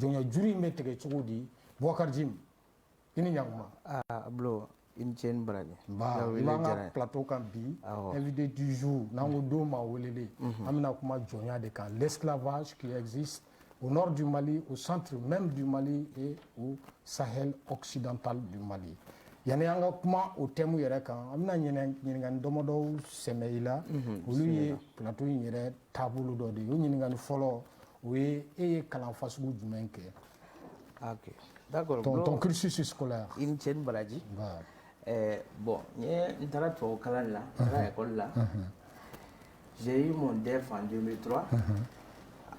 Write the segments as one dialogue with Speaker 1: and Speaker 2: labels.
Speaker 1: jɔnya juru in bɛ tigɛ cogo di Boubacar Jim i ni ɲakuma.
Speaker 2: Ablo i ni ce ni baraji.
Speaker 1: I b'an ka plateau kan bi invité du jour n'an ko don ma weleli an bɛna kuma jɔnya de kan l'esclavage qui existe au nord du Mali, au centre même du Mali et au Sahel occidental du Mali. Yani an ka kuma o thème yɛrɛ kan an bɛna ɲininkali damadɔw sɛmɛ i la olu ye plateau in yɛrɛ taabolo dɔ de ye o ɲininkali fɔlɔ o ye e ye kalan fasugu jumɛn kɛ?
Speaker 2: Ok, d'accord.
Speaker 1: Ton cursus scolaire.
Speaker 2: I ni ce ni baraji. Bon, n taara tubabu kalan la, n taara école la. J'ai eu mon DEF en 2003.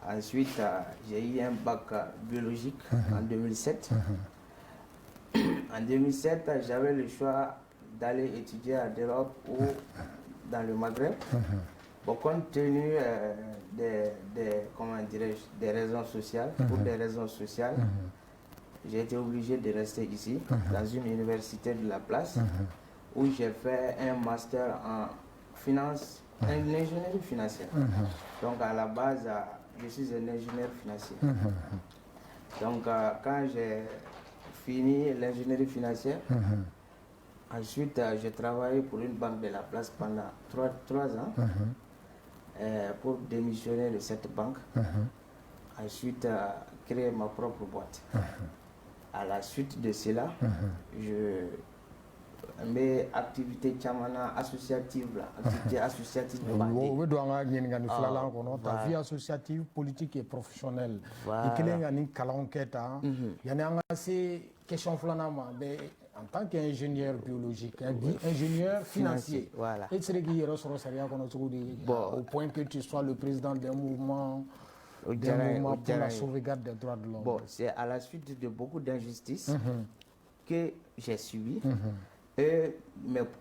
Speaker 2: Ensuite, j'ai eu un bac biologique en 2007. En 2007, j'avais le choix d'aller étudier à l'Europe ou dans le Maghreb. Bon, compte tenu des raisons sociales, pour des raisons sociales, j'ai été obligé de rester ici, dans une université de la place, où j'ai fait un master en finance, en ingénierie financière. Donc à la base, je suis un ingénieur financier. Donc quand j'ai fini l'ingénierie financière, ensuite j'ai travaillé pour une banque de la place pendant 3 ans pour démissionner de cette banque. Ensuite créer ma propre boîte. À la suite de cela, mes activités associatives, activités associatives
Speaker 1: ta vie associative, politique et professionnelle. En tant qu'ingénieur biologique, ingénieur financier, au point que tu sois le président d'un mouvement pour la sauvegarde des droits de l'homme.
Speaker 2: Bon, c'est à la suite de beaucoup d'injustices que j'ai subi. Et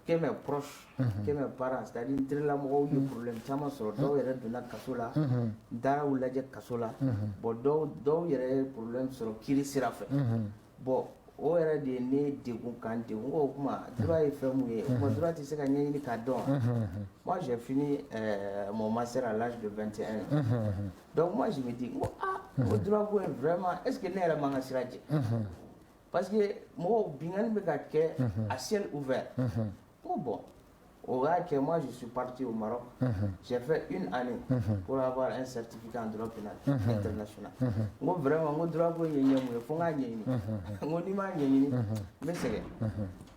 Speaker 2: que mes proches, que mes parents, c'est-à-dire que les problèmes sur le dos, kasola, dara ou laje kasola, bon, do yere problème sur kiri sirafe. Bon, o yere de ne degun kan degun ko kuma droit est fait mouiller, moi droit c'est ka nyini ka don. Moi j'ai fini mon master à l'âge de 21 ans. Donc moi je me dis le droit est vraiment est-ce que n'est la manga siraje? Parce que moi, à ciel ouvert. Bon, moi je suis parti au Maroc. J'ai fait 1 année pour avoir un certificat en droit pénal international. Moi vraiment, moi droit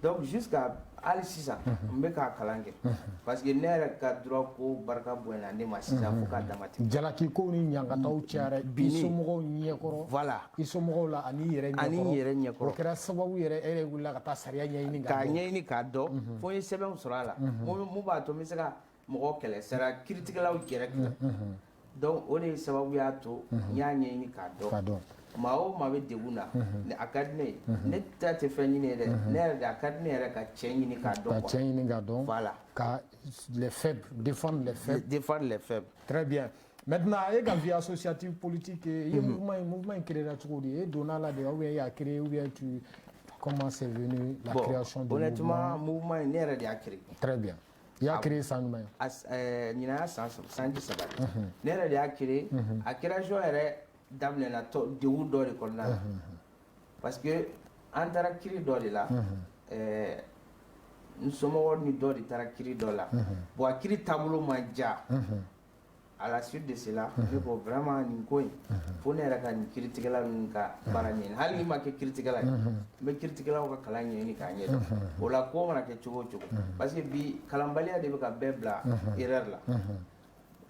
Speaker 2: donc jusqu'à Al-Sisa, je suis parce que n'est pas droit pour Barka Buena, ne m'a pas damati.
Speaker 1: Jalaki ko ni nyangataw tiare bisomo nyekoro.
Speaker 2: Voilà.
Speaker 1: Isomo la ani yere nyekoro. Kera sababu yere ere wula ka ta sariya nyini ga.
Speaker 2: Ka nyini ka do. Fo ni sɛbɛn sɔrɔ a la. Mu b'a to n bɛ se ka mɔgɔ kɛlɛ sara kiiritigɛlaw gɛrɛ. Donc o de sababu y'a to n y'a ɲɛɲini k'a dɔn. Maa o maa bɛ degun na a ka di ne ye ne ta tɛ fɛn ɲini ye dɛ ne yɛrɛ de a ka di ne yɛrɛ ka cɛ ɲini k'a dɔn.
Speaker 1: Ka cɛ ɲini k'a dɔn.
Speaker 2: Voilà.
Speaker 1: Ka les faibles défendre les faibles.
Speaker 2: Défendre les faibles.
Speaker 1: Très bien. Maintenant e ka vie associative politique ye mouvement créé la cogo di e donna la de ou bien il a créé ou bien tu comment c'est venu la création du mouvement?
Speaker 2: Honnêtement mouvement ne yɛrɛ de y'a créé.
Speaker 1: Très bien. Il a créé ça nous-mêmes.
Speaker 2: Ɲinan sanji saba ne yɛrɛ de y'a créé a création yɛrɛ daminɛna degun dɔ de kɔnɔna la parce que an taara kiiri dɔ de la n somɔgɔw ni dɔ de taara kiiri dɔ la bon a kiiri taabolo ma diya à la suite de cela ne ko vraiment nin ko in fo ne yɛrɛ ka nin kiiritigɛla ninnu ka baara ɲɛɲini hali ni ma kɛ kiiritigɛla ye n bɛ kiiritigɛlaw ka kalan ɲɛɲini k'a ɲɛdɔn o la ko mana kɛ cogo o cogo parce que bi kalanbaliya de bɛ ka bɛɛ bila erreur la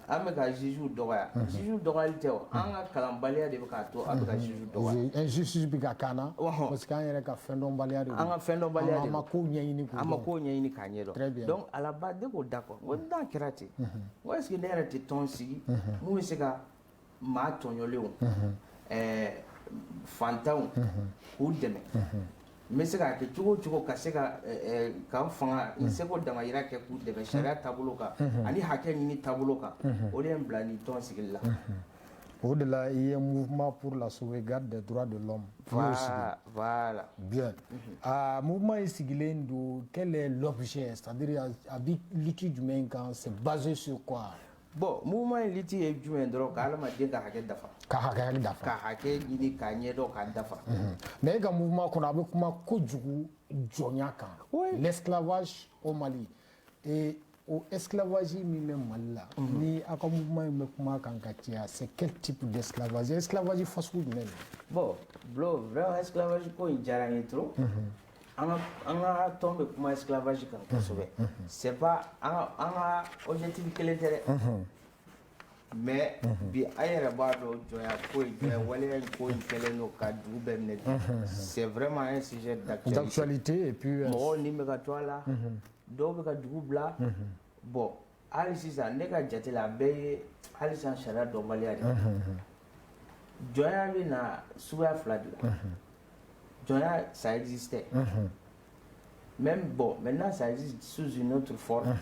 Speaker 2: an bɛ ka juge dɔgɔya juge dɔgɔyali tɛ o an ka kalanbaliya de bɛ k'a to an bɛ ka juge dɔgɔya
Speaker 1: injustice bɛ ka k'an na parce que an yɛrɛ ka fɛn dɔnbaliya de don
Speaker 2: an ka fɛn dɔnbaliya de don
Speaker 1: an ma kow ɲɛɲini k'o dɔn
Speaker 2: an ma kow ɲɛɲini k'a ɲɛdɔn
Speaker 1: très bien
Speaker 2: donc à la base ne ko d'accord n ko n'a kɛra ten n ko est ce que ne yɛrɛ tɛ tɔn sigi mun bɛ se ka maa tɔɲɔlenw fantanw k'u dɛmɛ n bɛ se k'a kɛ cogo o cogo ka se ka k'an fanga n seko damayira kɛ k'u dɛmɛ sariya taabolo kan ani hakɛ ɲini taabolo kan o de ye n bila nin tɔn sigili la.
Speaker 1: O de la il y a un mouvement pour la sauvegarde des droits de l'homme.
Speaker 2: Voilà.
Speaker 1: Bien. Mouvement est sigilen do quel est l'objet, c'est-à-dire avec l'outil du main quand c'est basé sur quoi?
Speaker 2: bon mouvement liti ye jumɛn dɔrɔn ka adamaden ka hakɛ dafa
Speaker 1: ka hakɛ dafa
Speaker 2: ka hakɛ ɲini k'a ɲɛdɔn k'a dafa
Speaker 1: mais e ka mouvement kɔnɔ a bɛ kuma kojugu jɔnya kan l'esclavage au Mali et o esclavage min bɛ Mali la ni a ka mouvement in bɛ kuma kan ka caya c'est quel type d'esclavage esclavage fasugu jumɛn
Speaker 2: bon blo vraiment esclavage ko in diyara n ye trop an ka tɔn bɛ kuma esclavage kan kosɛbɛ c'est pas an ka objectif kelen tɛ dɛ mais bi an yɛrɛ b'a dɔn jɔnya ko in jɔnya waleya in ko in kɛlen don ka dugu bɛɛ minɛ c'est vraiment un sujet
Speaker 1: d'actualité et puis
Speaker 2: mɔgɔw ni bɛ ka to a la dɔw bɛ ka dugu bila bon hali sisan ne ka jate la a bɛɛ ye hali sisan sariya dɔnbaliya de jɔnya bɛ na suguya fila de la jɔnya ça existait même bon maintenant ça existe sous une autre forme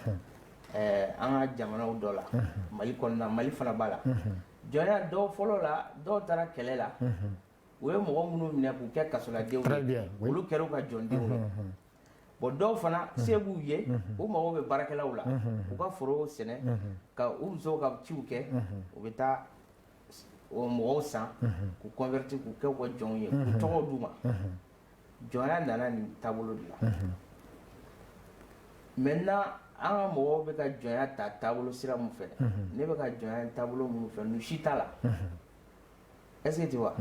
Speaker 2: an ka jamanaw dɔ la Mali kɔnɔna Mali fana b'a la jɔnya dɔw fɔlɔ la dɔw taara kɛlɛ la u ye mɔgɔ minnu minɛ k'u kɛ kasoladenw ye olu kɛra u ka jɔndenw ye bon dɔw fana se b'u ye u mago bɛ baarakɛlaw la u ka forow sɛnɛ ka u musow ka ciw kɛ u bɛ taa o mɔgɔw san k'u convertir k'u kɛ u ka jɔnw ye k'u tɔgɔw d'u ma jɔnya nana nin taabolo de la maintenant an ka mɔgɔw bɛ ka jɔnya ta taabolo sira mun fɛ ne bɛ ka jɔnya taabolo minnu fɛ nu si t'a la est-ce que tu vois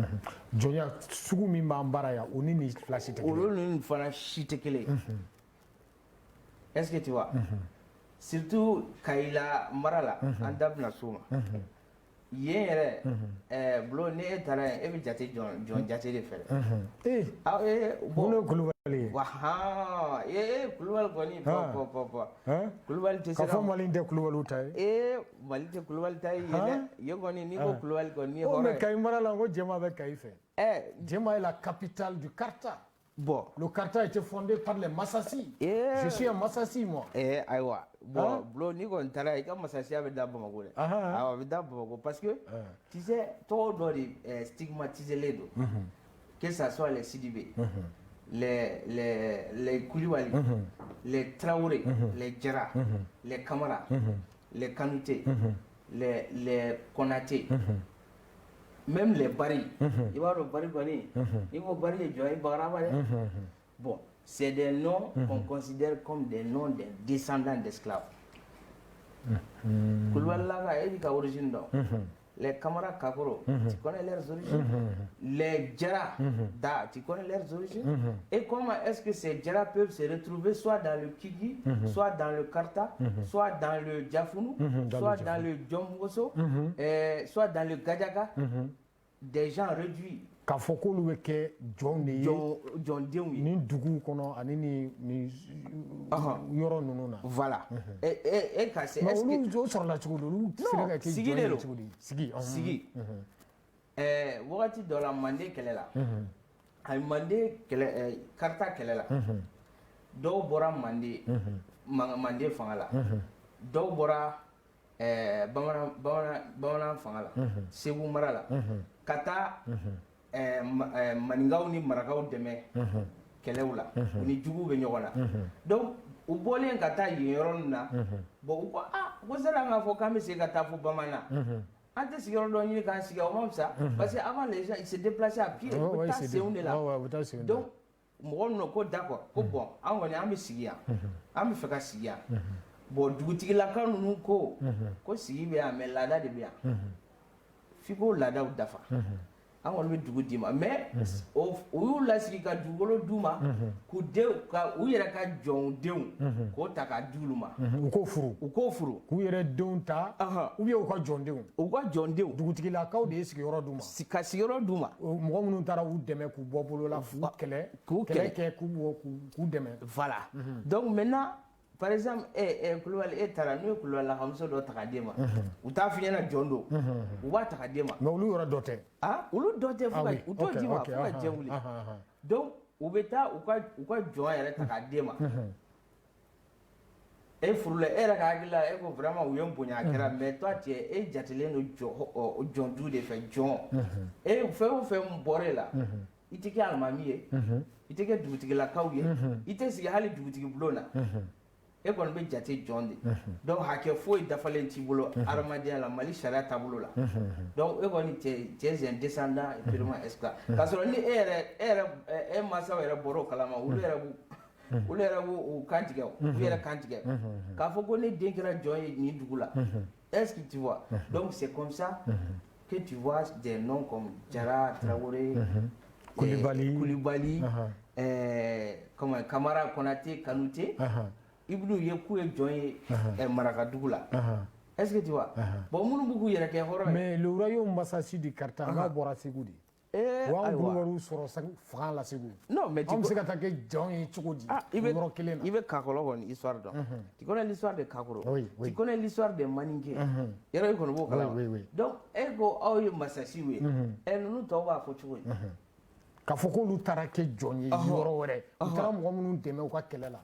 Speaker 1: jɔnya sugu min b'an baara yan o ni nin fila si tɛ kelen
Speaker 2: olu ni fana si tɛ kelen est-ce que tu vois surtout Kayila mara la an da bɛna s'o ma yen yɛrɛ bulo ni e taara yen e bɛ jate jɔn jate de fɛ dɛ
Speaker 1: bon Kulubali
Speaker 2: wahan Kulubali kɔni Kulubali tɛ se
Speaker 1: ka fɔ Mali tɛ Kulubaliw ta ye
Speaker 2: Mali tɛ Kulubali ta ye dɛ yen kɔni n'i ko Kulubali kɔni ni hɔrɔn
Speaker 1: mais Kayi mara la ko Jɛma bɛ Kayi fɛ Jɛma est la capitale du Karta.
Speaker 2: Bon,
Speaker 1: le Karta a été fondé par les Massassi. Je suis un Massassi, moi.
Speaker 2: Aïwa. Bon, blo, ni kon tara, il y a Massassi avec Bamako. Ah, avec Bamako. Parce que, tu sais, tout doit stigmatiser les deux. Que ce soit les Sidibé, les Koulibaly, les Traoré, les Djera, les Kamara, les Kanouté, les Konaté. Même les Bari, il va le Bari Bani, il va Bari et Joy Barabare. Bon, c'est des noms qu'on considère comme des noms des descendants d'esclaves. Koulouala est d'origine. Les Kamara Kakoro, tu connais leurs origines. Les Djera, tu connais leurs origines. Et comment est-ce que ces Djera peuvent se retrouver soit dans le Kigi, soit dans le Karta, soit dans le Djafounou, soit dans le Djomboso, soit dans le Gadjaga, des gens réduits.
Speaker 1: K'a fɔ k'olu bɛ kɛ jɔn de ye
Speaker 2: jɔndenw ye
Speaker 1: ni duguw kɔnɔ ani ni yɔrɔ ninnu na.
Speaker 2: Voilà. Et ka se
Speaker 1: mais olu sɔrɔla cogo di olu sera ka kɛ jɔn ye cogo di
Speaker 2: sigi wagati dɔ la Mande kɛlɛ la a Mande kɛlɛ Karta kɛlɛ la dɔw bɔra Mande fanga la dɔw bɔra bamanan fanga la Segu mara la ka taa maninkaw ni marakaw dɛmɛ kɛlɛw la u ni juguw bɛ ɲɔgɔn na donc u bɔlen ka taa yen yɔrɔ ninnu na bon u ko ko sera k'a fɔ k'an bɛ se ka taa fo Bamanan an tɛ sigiyɔrɔ dɔ ɲini k'an sigi o ma fisa parce que avant les gens ils se déplaçaient à pied u bɛ taa senw de la donc mɔgɔ ninnu ko d'accord ko bon an kɔni an bɛ sigi yan an bɛ fɛ ka sigi yan bon dugutigilakaw ninnu ko sigi bɛ yan mais laada de bɛ yan f'i k'o laadaw dafa an kɔni bɛ dugu d'i ma mais u y'u lasigi ka dugukolo d'u ma k'u yɛrɛ ka jɔndenw k'o ta k'a di olu ma
Speaker 1: u k'o furu k'u yɛrɛ denw ta ou bien u ka jɔndenw dugutigilakaw de ye sigiyɔrɔ d'u ma
Speaker 2: ka sigiyɔrɔ d'u ma
Speaker 1: mɔgɔ minnu taara u dɛmɛ k'u bɔ bolo la k'u kɛlɛ k'u dɛmɛ
Speaker 2: voilà donc maintenant par exemple Kulubali taara n'u ye Kulubali lakamuso dɔ ta k'a d'e ma u t'a f'i ɲɛna jɔn don u b'a ta k'a d'e ma
Speaker 1: mais olu yɔrɔ dɔ tɛ
Speaker 2: olu dɔ tɛ fo ka u t'o d'i ma fo ka diɲɛ wuli donc u bɛ taa u ka jɔn yɛrɛ ta k'a d'e ma e furula e yɛrɛ ka hakili la e ko vraiment u ye n bonya a kɛra mais toi tu es jatelen don jɔnju de fɛ jɔn fɛn o fɛn bɔra la i tɛ kɛ alimami ye i tɛ kɛ dugutigilakaw ye i tɛ sigi hali dugutigi bulon na e kɔni bɛ jate jɔn de donc hakɛ foyi dafalen t'i bolo adamadenya la Mali sariya taabolo la donc e kɔni tu es un descendant purement esclave k'a sɔrɔ ni e mansaw yɛrɛ bɔra o kalama olu yɛrɛ b'u kan tigɛ u yɛrɛ kan tigɛ k'a fɔ ko ne den kɛra jɔn ye nin dugu la est-ce que tu vois donc c'est comme ça que tu vois des noms comme Jara, Traoré, Koulibaly, comment Kamara Konaté, Kanouté. Ibnou Yekou et Joy Marakadougou là. Est-ce que tu vois? Bon, mon beaucoup y a qu'un horreur.
Speaker 1: Mais le royaume Massassi du Cartanga, Bora Segoudi. Sur 5 francs la seconde.
Speaker 2: Non, mais tu
Speaker 1: sais qu'attaquer John et Choudi.
Speaker 2: Il veut Kakolo, une histoire d'homme. Tu connais l'histoire de Kakolo?
Speaker 1: Oui.
Speaker 2: Tu connais l'histoire de Maningue? Il y a oui. Donc, elle go au Massassi, oui. Elle nous t'envoie à Fochou.
Speaker 1: Kafoko Lutarake Johnny, Yorore. Utara Moumou Deme ou Kakelela.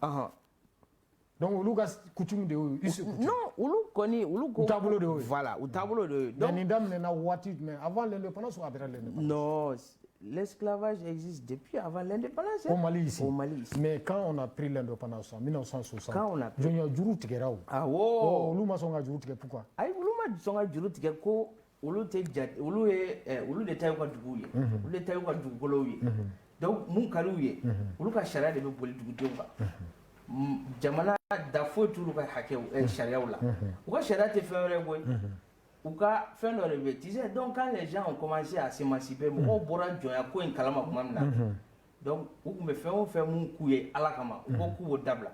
Speaker 1: Donc, on a coutume de
Speaker 2: non, on connaît, on
Speaker 1: tableau de
Speaker 2: voilà, au tableau de
Speaker 1: donc mais avant l'indépendance ou après l'indépendance?
Speaker 2: Non, l'esclavage existe depuis avant l'indépendance.
Speaker 1: Au Mali ici.
Speaker 2: Au Mali ici.
Speaker 1: Mais quand on a pris l'indépendance en 1960,
Speaker 2: quand on a pris
Speaker 1: ah
Speaker 2: oh,
Speaker 1: Luma songa juru tigera pourquoi?
Speaker 2: Ay Luma songa juru tigera ko olu te jat olu de tayo ka dugu ye. Olu de tayo ka dugukolo ye. Donc mun kariw ye. Olu ka charia de be boli dugudenw kan. Jamana da foyi t'olu ka hakɛw sariyaw la u ka sariya tɛ fɛn wɛrɛ koyi u ka fɛn dɔ de bɛ tu sais donc quand les gens ont commencé à s'émanciper mɔgɔw bɔra jɔnya ko in kalama tuma min na donc u tun bɛ fɛn o fɛn mun k'u ye Ala kama u ko k'u b'o dabila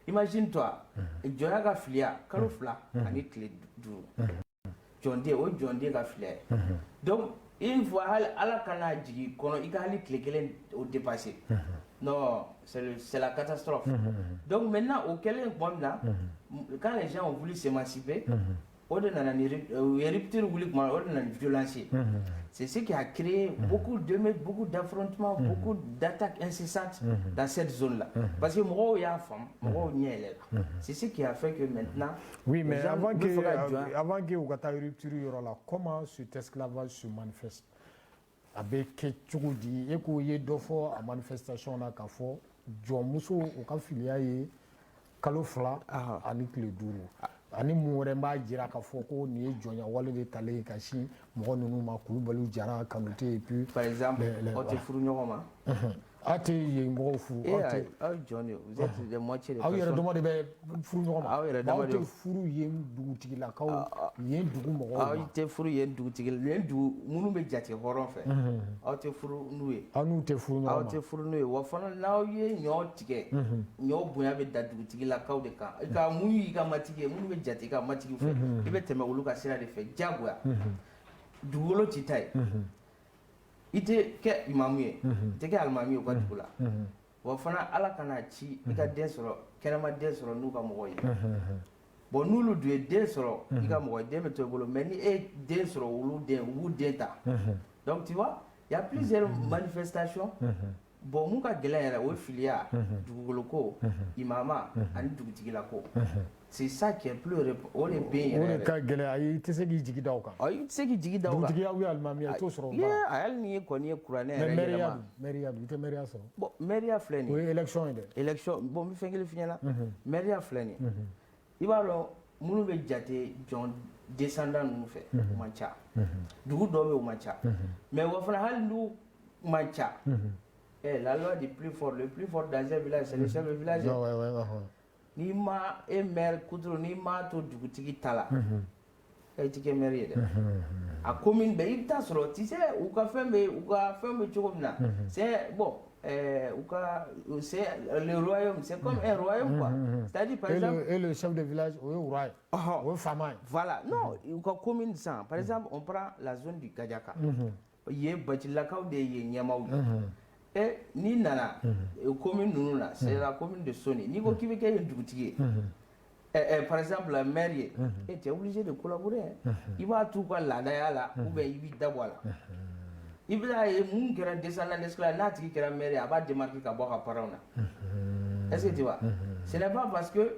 Speaker 2: imagine toi jɔnya ka filiya kalo 2 ani tile 5 jɔnden o jɔnden ka filiya ye donc une fois hali Ala kana jigi kɔnɔ i ka hali tile 1 o dépasser non, c'est la catastrophe. Donc maintenant, au Kenya, quand les gens ont voulu s'émanciper, c'est ce qui a créé beaucoup d'affrontements, beaucoup d'attaques incessantes dans cette zone-là. Parce que c'est ce qui a fait que maintenant...
Speaker 1: Oui, mais avant que rupture, comment cet esclavage se manifeste? Avec Tchoudi, et qu'il y ait 2 fois à manifestation, on a qu'à faire, John Mousso, au cas filiaire, Kalofla, Anik le Douro. Ani Mouremba, Dira Kafoko, Ni, John Yawale de Tale, Kashi, Moronuma, Koulibaly, Djara, Kanouté, et puis.
Speaker 2: Par exemple, Otefourou.
Speaker 1: Ate Yengo Fou.
Speaker 2: Johnny, vous êtes de moitié de
Speaker 1: personnes. Ah oui, demandez Fou.
Speaker 2: Ah oui, demandez
Speaker 1: Fou Yen Doutiki la Kao, Yen Dougou.
Speaker 2: Ah, il te Fou Yen Doutiki, Yen Dou, Mounoumé Jati, Horon fait. Ah, te Fou Noué.
Speaker 1: Ah, nous te Fou Noué.
Speaker 2: Ah, te Fou Noué. Wafana, now ye, nyo tike. Nyo Bouyabe Doutiki la Kao de Ka. Ika Moui, Ika Matike, Mounoumé Jati, Ika Matiki fait. Il va te me Uluka Sera de fait. Jagua. Dougolo Titaï. Ite ke imamuye ite ke almami ko dugula wa fana Ala kana ci i ka den sɔrɔ kɛnɛma den sɔrɔ n'u ka mɔgɔ ye bon n'olu dun ye den sɔrɔ i ka mɔgɔ den bɛ to i bolo mais ni e den sɔrɔ olu den u b'u den ta donc tu vois il y a plusieurs manifestations bon mun ka gɛlɛn yɛrɛ o ye filiya dugukolo ko imama ani dugutigila ko c'est ça qui est plus on est bien
Speaker 1: on est ka gɛlɛn ayi tɛ se k'i jigi da o kan
Speaker 2: ayi tɛ se k'i jigi da o kan
Speaker 1: dugutigiya ou alimami i t'o sɔrɔ o
Speaker 2: ba a hali ni ye kɔni ye kuranɛ yɛrɛ yɛlɛma
Speaker 1: mairia i tɛ mairia sɔrɔ
Speaker 2: bon mairia filɛ nin
Speaker 1: o ye élection ye dɛ
Speaker 2: élection bon n bɛ fɛn kelen f'i ɲɛna mairia filɛ nin i b'a dɔn minnu bɛ jate jɔn descendant ninnu fɛ o man ca dugu dɔw bɛ o man ca mais wa fana hali n'u man ca la loi du plus fort le plus fort dans un village c'est le chef de village ni ma e maire kuturu ni ma to dugutigi ta la e ti kɛ maire ye dɛ a commune bɛɛ i bɛ taa sɔrɔ tu sais u ka fɛn bɛ cogo min na c'est bon c'est le royaume c'est comme un royaume quoi c'est-à-dire par exemple
Speaker 1: et le chef de village o ye roi ye o ye faama ye
Speaker 2: voilà non u ka commune san par exemple on prend la zone du Gadiaka yen Bacilakaw de ye ɲɛmaaw ye et ni nana commune ninnu na c'est la commune de Soni ni ko k'i bɛ kɛ yen dugutigi ye par exemple la maire ye et tu es obligé de collaborer i b'a t'u ka laadaya la ou bien i b'i dabɔ a la i bɛ ye mun kɛra descendant d'esclave n'a tigi kɛra maire ye a b'a démarquer ka bɔ a ka parents na est-ce que tu vois ce n'est pas parce que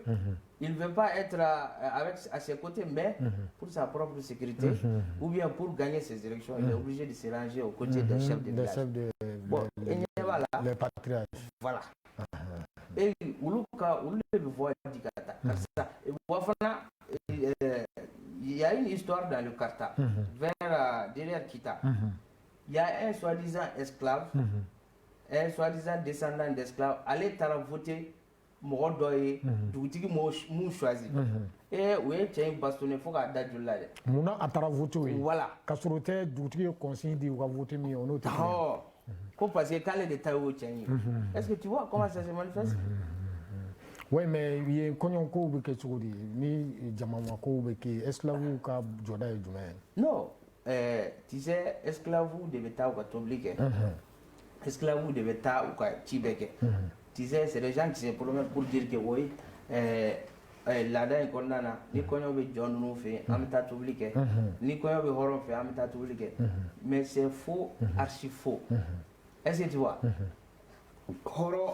Speaker 2: il ne veut pas être à ses côtés mais pour sa propre sécurité ou bien pour gagner ses élections il est obligé de se ranger aux côtés des chefs de village. Bon,
Speaker 1: les patriarches.
Speaker 2: Voilà. et uluka ulule voix dikata ça et wafana il y a une histoire dans le Karta vers derrière Kita il y a un soi-disant esclave un soi-disant descendant d'esclave allait voter mɔgɔ dɔ ye dugutigi mun choisi et u ye cɛ in bastonné fo k'a da joli la dɛ.
Speaker 1: munna a taara voter o ye.
Speaker 2: voilà
Speaker 1: ka sɔrɔ o tɛ dugutigi ye consigne di u ka voter min ye o n'o tɛ.
Speaker 2: ko parce que k'ale de ta ye o cɛ in ye. est-ce que tu vois comment ça se manifeste.
Speaker 1: oui mais yen kɔɲɔkow bɛ kɛ cogo di ni jamamakow bɛ kɛ esclaves ka jɔda ye jumɛn ye.
Speaker 2: non tu sais esclaves de bɛ taa u ka tobili kɛ esclaves de bɛ taa u ka ci bɛɛ kɛ. Tu sais, c'est des gens qui se promènent pour dire que oui, laada in kɔnɔna na ni kɔɲɔ bɛ jɔn ninnu fɛ an bɛ taa tobili kɛ ni kɔɲɔ bɛ hɔrɔn fɛ an bɛ taa tobili kɛ mais c'est faux archi faux est-ce que tu vois hɔrɔn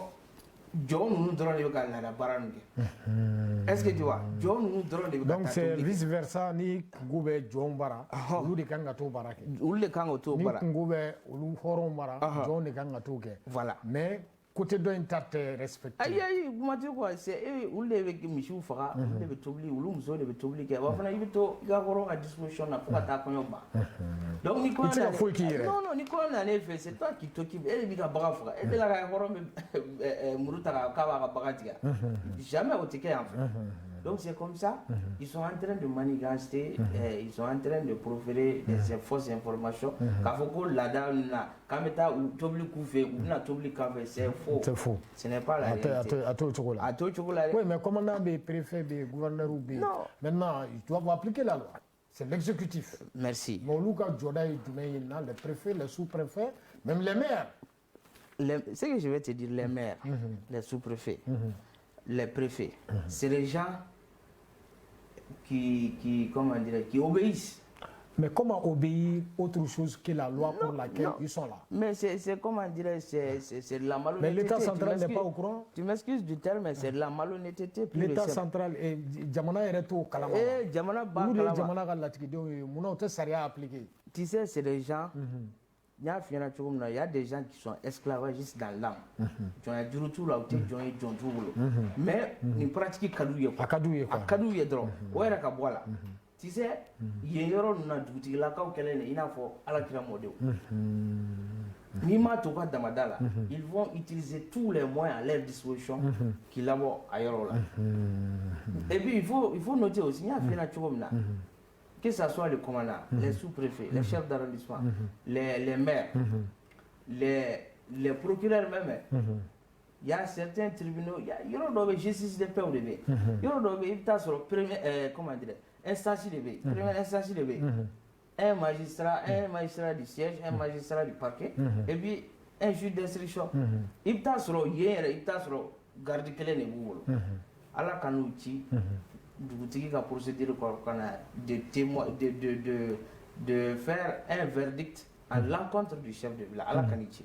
Speaker 2: jɔn ninnu dɔrɔn de bɛ ka laada baara ninnu kɛ est-ce que tu vois jɔn ninnu dɔrɔn de bɛ ka taa tobili kɛ. donc c'est
Speaker 1: vice versa ni kungo bɛ jɔn bara olu de kan ka t'o baara kɛ.
Speaker 2: olu de kan ka t'o baara.
Speaker 1: ni kungo bɛ olu hɔrɔn bara jɔn de kan ka t'o kɛ.
Speaker 2: voilà
Speaker 1: mais côté dɔ in ta tɛ respecté.
Speaker 2: ayi kuma tɛ quoi c'est olu de bɛ misiw faga olu de bɛ tobili olu musow de bɛ tobili kɛ wa fana i bɛ to i ka hɔrɔn ka disposition na fo ka taa kɔɲɔ ban. donc ni kɔɲɔ nana
Speaker 1: foyi k'i yɛrɛ.
Speaker 2: non ni kɔɲɔ nana e fɛ c'est toi qui t'occupe e de b'i ka bagan faga e de la ka hɔrɔn bɛ muru ta k'a b'a ka bagan tigɛ jamais o tɛ kɛ yan fɛ. Donc c'est comme ça, ils sont en train de manigancer, ils sont en train de proférer des fausses informations. Quand faut que l'ADA, quand on tobli koufé ou na tobli café, c'est faux.
Speaker 1: C'est faux.
Speaker 2: Ce n'est pas la réalité.
Speaker 1: À tout chocolat. Oui, mais commandant des préfets, des gouverneurs ou des... Maintenant, ils doivent appliquer la loi. C'est l'exécutif.
Speaker 2: Merci.
Speaker 1: Mais Louka Djoda et les préfets, les sous-préfets, même les maires.
Speaker 2: Ce que je vais te dire, les maires, les sous-préfets, les préfets, c'est les gens qui obéissent.
Speaker 1: Mais comment obéir autre chose que la loi pour laquelle ils sont là?
Speaker 2: Mais c'est comment dire, c'est de la malhonnêteté.
Speaker 1: Mais l'État central n'est pas au courant.
Speaker 2: Tu m'excuses du terme, mais c'est de la malhonnêteté.
Speaker 1: L'État central et Djamana est au Kalama.
Speaker 2: Djamana ba
Speaker 1: Kalama.
Speaker 2: Tu sais, c'est des gens. Il y a des gens qui sont esclavagistes dans l'âme. Mais ils pratiquent kadouye. Kadouye drôle. Ouais, la tu sais, il y a un la il faut à la modèle. Ils vont utiliser tous les moyens à leur disposition qu'ils ont ailleurs. Et puis il faut noter aussi, il y a que ce soit les commandants, les sous-préfets, les chefs d'arrondissement, les maires, les procureurs même. Il y a certains tribunaux, il y a une justice de paix au début. Il y a une comment dire, instance de paix, première instance de paix. Un magistrat du siège, un magistrat du parquet, et puis un juge d'instruction. Il y a une garde clé de boulot. Alors quand nous dugutigi ka procédure de faire un verdict à l'encontre du chef de village, à la Kanichi.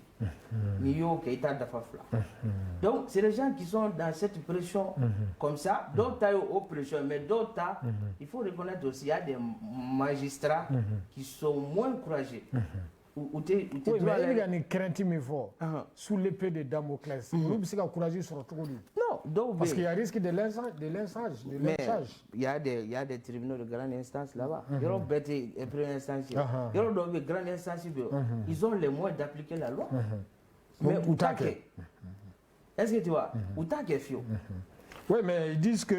Speaker 2: Donc, c'est les gens qui sont dans cette pression comme ça. D'autres ont pression, mais d'autres, il faut reconnaître aussi, il y a des magistrats qui sont moins courageux.
Speaker 1: Oui, mais il y a une crainte sous l'épée de Damoclès. Nous, c'est courageux sur tout le monde.
Speaker 2: Non,
Speaker 1: parce qu'il y a risque de lynchage.
Speaker 2: Il y a des tribunaux de grande instance là-bas. Il y a des premières instances. Il y a des grandes instances. Ils ont les moyens d'appliquer la loi. Mais où t'as que est-ce que tu vois où t'as que fio?
Speaker 1: Oui, mais ils disent que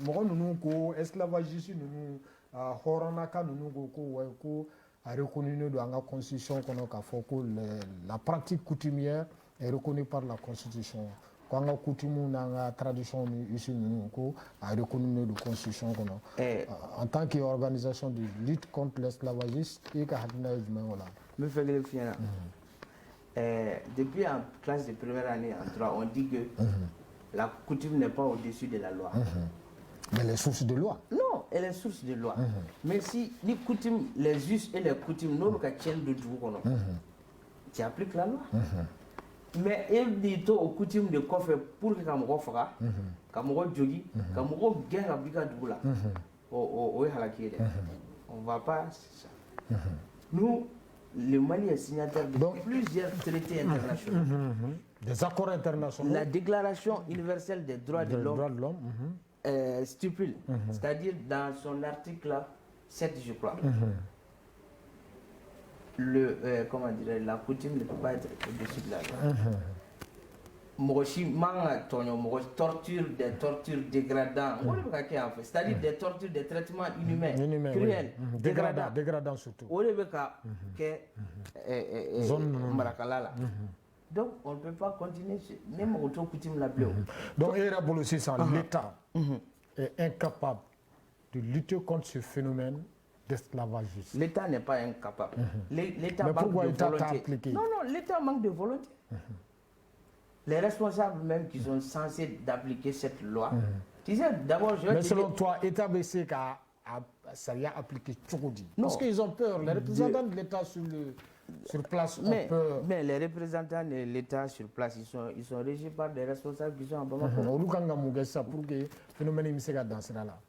Speaker 1: nous esclavagistes nous horanaka nous a reconnu dans la constitution qu'on la pratique coutumière est reconnue par la constitution. Quand la coutume dans la tradition ici nous a reconnu la constitution en tant qu'organisation de lutte contre l'esclavagisme et que
Speaker 2: me fait le fier. Depuis en classe de première année en 3, on dit que la coutume n'est pas au-dessus de la loi.
Speaker 1: Mais les sources de loi.
Speaker 2: Non, elle est source de loi. Mais si les coutumes, les us et les coutumes, nous tiennent de tout, tu appliques la loi. Mais il dit aux coutumes de coffre pour que Kamoro fera, Kamoro jogi, Kamoro gagne la brigade de la. On ne va pas ça. Nous, le Mali est signataire de plusieurs traités internationaux.
Speaker 1: Des accords internationaux.
Speaker 2: La Déclaration universelle des droits de l'homme stipule, c'est-à-dire dans son article 7, je crois, comment dire, la coutume ne peut pas être au-dessus de la loi. Torture, des tortures dégradantes, c'est-à-dire des tortures, des traitements inhumains, cruels,
Speaker 1: dégradants surtout.
Speaker 2: Donc on ne peut pas continuer, même auto coutume la bleue.
Speaker 1: Donc l'État est incapable de lutter contre ce phénomène d'esclavagisme.
Speaker 2: L'État n'est pas incapable. L'État
Speaker 1: manque de
Speaker 2: volonté. Non, l'État manque de volonté. Les responsables même qui sont censés d'appliquer cette loi, tu sais, d'abord
Speaker 1: mais selon toi, l'État BC ça y a appliqué Tchoukoudi. Parce qu'ils ont peur, les représentants de l'État sur place ont peur.
Speaker 2: Mais les représentants de l'État sur place, ils sont régis par des responsables qui sont en Bamako.
Speaker 1: Pour que le phénomène se dans ce là.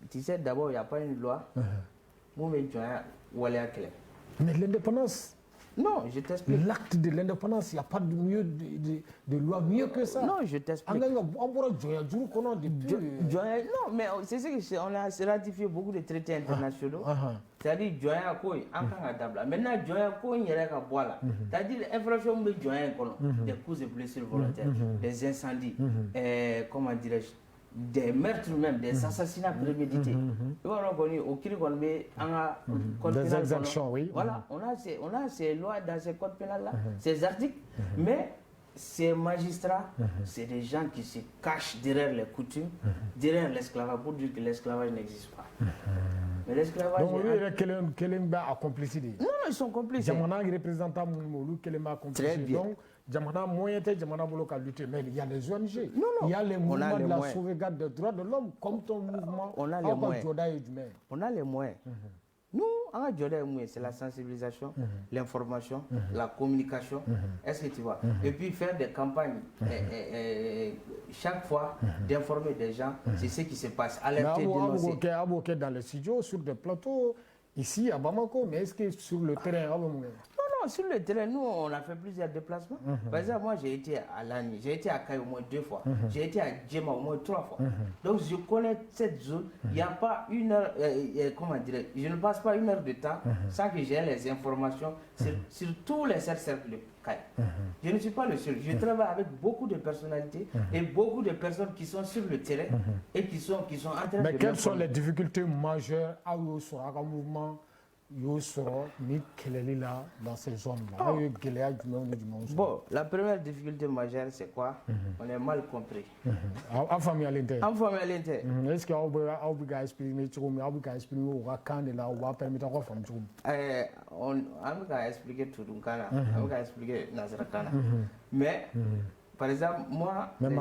Speaker 2: Tu sais, d'abord, il n'y a pas une loi.
Speaker 1: Mais l'indépendance.
Speaker 2: Non, je t'explique.
Speaker 1: L'acte de l'indépendance, il n'y a pas de loi mieux que ça.
Speaker 2: Non, je t'explique.
Speaker 1: Non,
Speaker 2: mais c'est ce qu'on a ratifié beaucoup de traités internationaux. C'est-à-dire, maintenant, c'est-à-dire, l'infraction de des coups de blessures volontaires, des incendies, comment dirais-je, des meurtres même, des assassinats prémédités.
Speaker 1: Des exactions, oui.
Speaker 2: Voilà, on a ces lois dans ces codes pénals-là, ces articles, mais ces magistrats, c'est des gens qui se cachent derrière les coutumes, derrière l'esclavage, pour dire que l'esclavage n'existe pas. Mais l'esclavage...
Speaker 1: Donc, quel a complicité?
Speaker 2: Non, ils sont complices.
Speaker 1: Jamana représentant Moulou, quel a complicité. Donc, Jamana moyen était Jamana Boloka lutter, mais il y a les ONG, il y a les mouvements de la sauvegarde des droits de l'homme, comme ton mouvement.
Speaker 2: On a les moyens. On a les moyens. Nous, c'est la sensibilisation, l'information, la communication. Est-ce que tu vois? Et puis faire des campagnes, chaque fois, d'informer des gens, c'est ce qui se passe. Alerter, dénoncer.
Speaker 1: Dans les studios, sur des plateaux, ici à Bamako, mais est-ce que sur le terrain?
Speaker 2: Non, sur le terrain, nous, on a fait plusieurs déplacements. Par exemple, moi, j'ai été à Lani, j'ai été à Kaye au moins 2 fois, j'ai été à Djema au moins 3 fois. Donc, je connais cette zone. Il n'y a pas une heure, comment dire, je ne passe pas une heure de temps sans que j'ai les informations sur tous les cercles de Kaye. Je ne suis pas le seul. Je travaille avec beaucoup de personnalités et beaucoup de personnes qui sont sur le terrain et qui sont en train de...
Speaker 1: Mais quelles sont les difficultés majeures à un mouvement dans ces zones-là?
Speaker 2: Bon, la première difficulté majeure, c'est quoi? On est mal compris.
Speaker 1: En famille à l'intérieur.
Speaker 2: En famille à l'intérieur.
Speaker 1: Est-ce que vous avez expliqué
Speaker 2: on a expliqué tout le monde, on a expliqué Nazarakana. Mais, par exemple, moi...
Speaker 1: Mais non,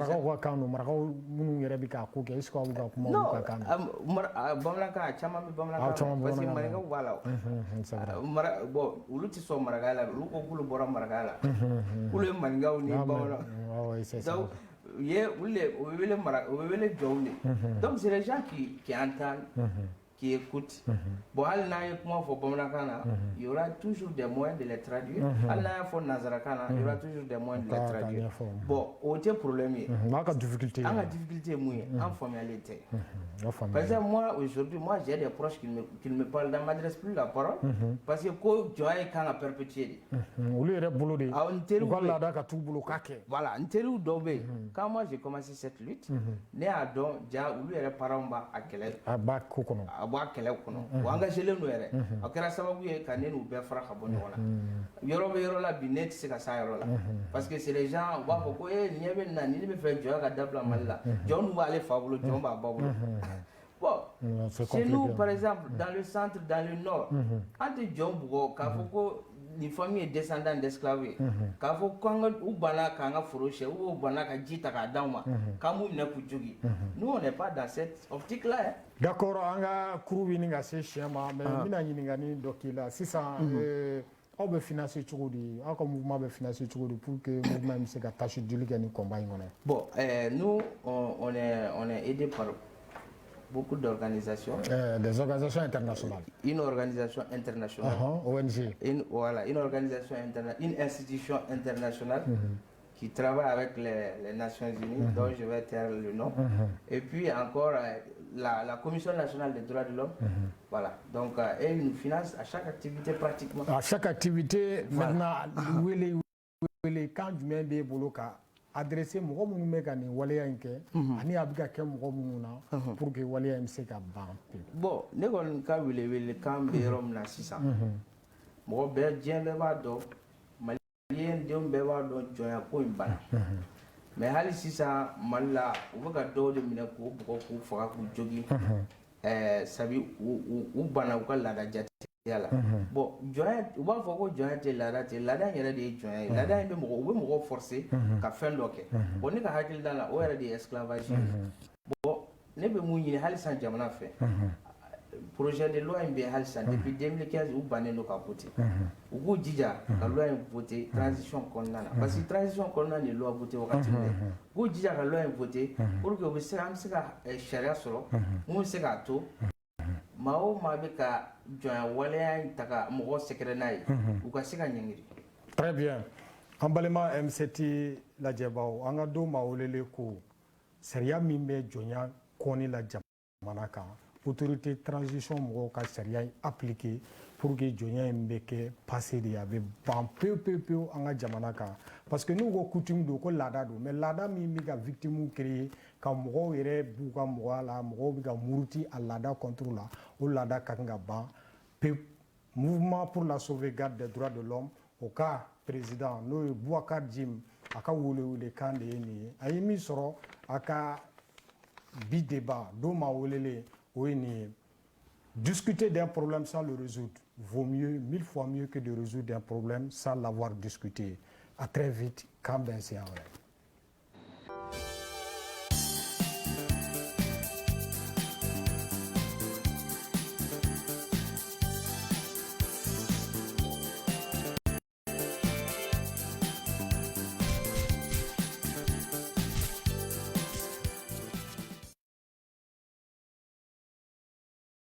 Speaker 2: Bamlaka, Chama Bamlaka, parce que Marga Walla. Bon, Uluti so Maragala, Luko Bora Maragala, Ule Manga, donc, donc c'est les gens qui entendent, qui écoutent. Bon, il y aura toujours des moyens de les traduire. Il y aura toujours des moyens de les traduire. Bon, autre problème, difficulté en formalité. Par exemple, moi, aujourd'hui, j'ai des proches qui ne me parlent, ne m'adressent plus la parole, parce que quand tu as un perpétué, voilà, quand moi j'ai commencé cette lutte, né à don, les parents à quel engagé le noir. Parce que c'est les gens, bon, chez nous, par exemple, dans le centre, dans le nord, entre Djombo, Kafoko, les familles descendantes d'esclaves, Kafoko, Ubana, Kanga Foroche, ou Ubana, Kajita, Kadama, Kamu Nakujugi. Nous, on n'est pas dans cette optique-là.
Speaker 1: D'accord, on a couru à ces chiens, mais Dokila, c'est ça. On peut financer tout le mouvement peut financer tout pour que le mouvement se tâche de gagner combat.
Speaker 2: Bon, nous, on est aidé par beaucoup d'organisations.
Speaker 1: Des organisations internationales.
Speaker 2: Une organisation internationale.
Speaker 1: ONG.
Speaker 2: Une organisation internationale, une institution internationale qui travaille avec les Nations Unies, dont je vais taire le nom. Et puis encore la Commission nationale des droits de l'homme. Voilà. Donc, elle nous finance à chaque activité pratiquement.
Speaker 1: À chaque activité, maintenant, quand du même des boulots adressé mɔgɔ minnu bɛ ka nin waleya in kɛ ani a bɛ ka kɛ mɔgɔ minnu na pour que waleya in bɛ se ka ban pewu.
Speaker 2: Bon ne kɔni ka welewelekan bɛ yɔrɔ min na sisan mɔgɔ bɛɛ diɲɛ bɛɛ b'a dɔn maliyɛn denw bɛɛ b'a dɔn jɔnya ko in bana mais hali sisan Mali la u bɛ ka dɔw de minɛ k'u bugɔ k'u faga k'u jogin sabi u bana u ka laada jate. Bon, u b'a fɔ ko jɔnya tɛ laada tɛ laada in yɛrɛ de ye jɔnya ye laada in u bɛ mɔgɔ forcer ka fɛn dɔ kɛ bon ne ka hakilina la o yɛrɛ de ye esclavage bon ne bɛ mun ɲini hali sisan jamana fɛ projet de loi in bɛ hali sisan depuis 2015 u bannen don ka voter u k'u jija ka loi in voter transition kɔnɔna na parce que transition kɔnɔna de loi voter wagati min u k'u jija ka loi in voter pour que an bɛ se ka sariya sɔrɔ mun bɛ se k'a to maa o maa bɛ ka jɔnya waleya in ta ka mɔgɔ sɛgɛrɛ n'a ye u ka se ka ɲɛngiri.
Speaker 1: Très bien. An balima M7 lajɛbaaw an ka don maa welele ko sariya min bɛ jɔnya kɔni la jamana kan autorité transition mɔgɔw ka sariya in appliquer pour que jɔnya in bɛ kɛ passé de ye a bɛ ban pewu pewu pewu an ka jamana kan parce que n'u ko coutume don ko laada don mais laada min bɛ ka victime créer ka mɔgɔw yɛrɛ b'u ka mɔgɔya la mɔgɔw bɛ ka muruti a laada contre la o laada ka kan ka ban pewu. Mouvement pour la sauvegarde des droits de l'homme o ka président n'o ye Boubacar Jim a ka welewelekan de ye nin ye a ye min sɔrɔ a ka bi débat don maa welele o ye nin ye discuter d'un problème sans le résoudre vaut mieux 1000 fois mieux que de résoudre un problème sans l'avoir discuté. À très vite, quand bien c'est en vrai.